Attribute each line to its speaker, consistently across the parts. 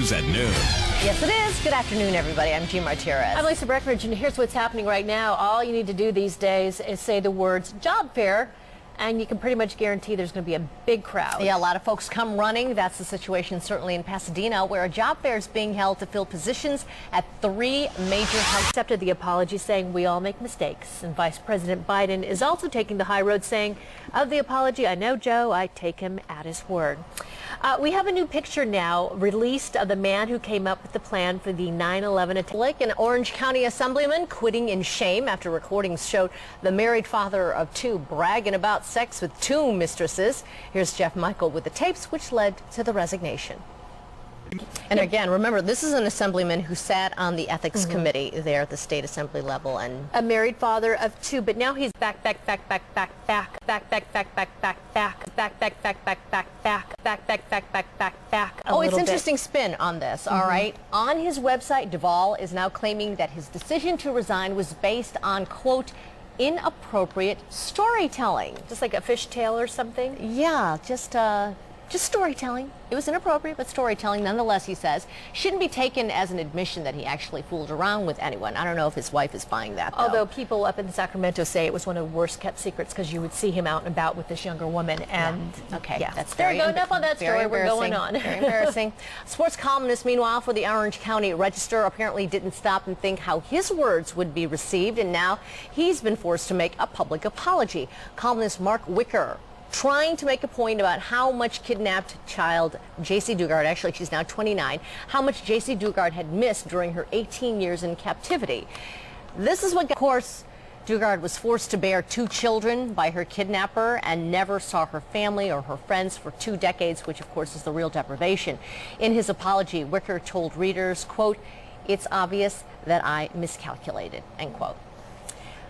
Speaker 1: News at noon.
Speaker 2: Yes, it is. Good afternoon, everybody. I'm Jean Martirez.
Speaker 3: I'm Lisa Breckenridge, and here's what's happening right now. All you need to do these days is say the words job fair, and you can pretty much guarantee there's going to be a big crowd.
Speaker 2: Yeah, a lot of folks come running. That's the situation certainly in Pasadena, where a job fair is being held to fill positions at 3 major health.
Speaker 3: Accepted the apology, saying we all make mistakes. And Vice President Biden is also taking the high road, saying of the apology, I know Joe, I take him at his word. We have a new picture now released of the man who came up with the plan for the 9/11 attack.
Speaker 2: An Orange County assemblyman quitting in shame after recordings showed the married father of 2 bragging about sex with 2 mistresses. Here's Jeff Michael with the tapes which led to the resignation. And again, remember, this is an assemblyman who sat on the ethics committee there at the state assembly level, and
Speaker 3: a married father of 2, but now he's back.
Speaker 2: Oh, it's interesting spin on this, all right? On his website, Duvall is now claiming that his decision to resign was based on, quote, inappropriate storytelling.
Speaker 3: Just like a fishtail or something?
Speaker 2: Yeah, just storytelling. It was inappropriate, but storytelling nonetheless, he says. Shouldn't be taken as an admission that he actually fooled around with anyone. I don't know if his wife is buying that, though.
Speaker 3: Although people up in Sacramento say it was one of the worst kept secrets, because you would see him out and about with this younger woman. And
Speaker 2: okay,
Speaker 3: yeah,
Speaker 2: that's
Speaker 3: there
Speaker 2: very
Speaker 3: we go. Enough on that story. We're going on.
Speaker 2: Very embarrassing. Sports columnist, meanwhile, for the Orange County Register, apparently didn't stop and think how his words would be received, and now he's been forced to make a public apology. Columnist Mark Wicker trying to make a point about how much kidnapped child J.C. Dugard, actually she's now 29, how much J.C. Dugard had missed during her 18 years in captivity. This is what, of course, Dugard was forced to bear 2 children by her kidnapper and never saw her family or her friends for 2 decades, which of course is the real deprivation. In his apology, Wicker told readers, quote, "It's obvious that I miscalculated," end quote.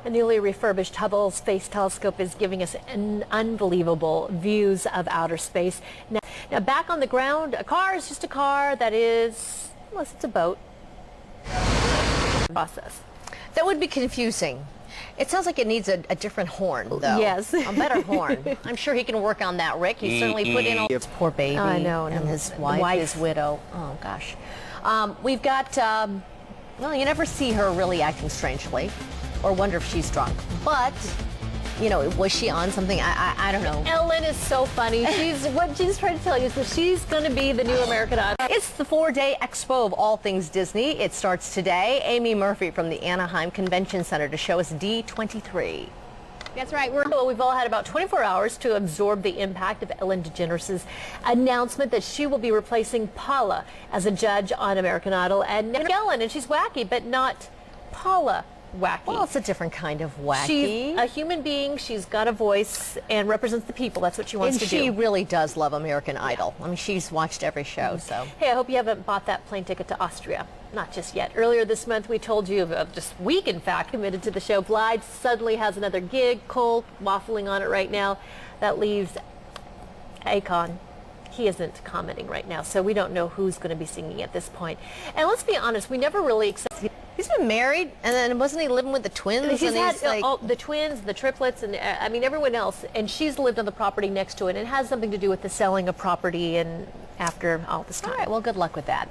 Speaker 3: A newly refurbished Hubble Space Telescope is giving us unbelievable views of outer space. Now back on the ground, a car is just a car that is, unless it's a boat. Process.
Speaker 2: That would be confusing. It sounds like it needs a different horn, though.
Speaker 3: Yes.
Speaker 2: A better horn. I'm sure he can work on that, Rick. He certainly put in his poor baby.
Speaker 3: I know.
Speaker 2: And his wife, his widow. Oh, gosh. We've got, well, you never see her really acting strangely or wonder if she's drunk. But, you know, was she on something? I don't know.
Speaker 3: Ellen is so funny. What she's trying to tell you is that she's going to be the new American Idol.
Speaker 2: It's the 4-day expo of all things Disney. It starts today. Amy Murphy from the Anaheim Convention Center to show us D23.
Speaker 3: That's right. We've all had about 24 hours to absorb the impact of Ellen DeGeneres' announcement that she will be replacing Paula as a judge on American Idol. And Ellen, and she's wacky, but not Paula wacky.
Speaker 2: Well, it's a different kind of wacky.
Speaker 3: She's a human being. She's got a voice and represents the people. That's what she wants to do.
Speaker 2: And she really does love American Idol. I mean, she's watched every show, so.
Speaker 3: Hey, I hope you haven't bought that plane ticket to Austria. Not just yet. Earlier this month, we told you, this week, in fact, committed to the show. Blythe suddenly has another gig. Cole waffling on it right now. That leaves Akon. He isn't commenting right now, so we don't know who's going to be singing at this point. And let's be honest, we never really accepted.
Speaker 2: He's been married, and then wasn't he living with the twins?
Speaker 3: He's had the twins, the triplets, and I mean everyone else. And she's lived on the property next to it. It has something to do with the selling of property and after all this time.
Speaker 2: All right, well, good luck with that.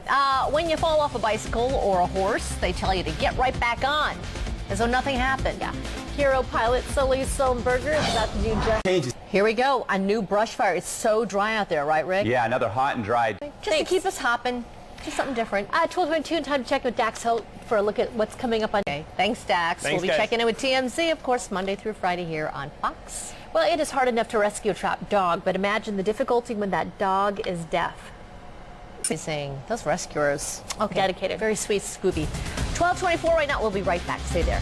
Speaker 2: When you fall off a bicycle or a horse, they tell you to get right back on, as though nothing happened.
Speaker 3: Yeah. Hero pilot Sully Sullenberger is about to do just.
Speaker 2: Here we go, a new brush fire. It's so dry out there, right, Rick?
Speaker 4: Yeah, another hot and dry.
Speaker 2: Just to keep us hopping. Just something different.
Speaker 3: 12:22, and time to check with Dax Holt for a look at what's coming up on.
Speaker 2: Okay. Thanks, Dax.
Speaker 4: Thanks,
Speaker 2: we'll be checking in with TMZ, of course, Monday through Friday here on Fox.
Speaker 3: Well, it is hard enough to rescue a trapped dog, but imagine the difficulty when that dog is deaf.
Speaker 2: He's saying those rescuers. Okay.
Speaker 3: Dedicated.
Speaker 2: Very sweet, Scooby. 12:24 right now. We'll be right back. Stay there.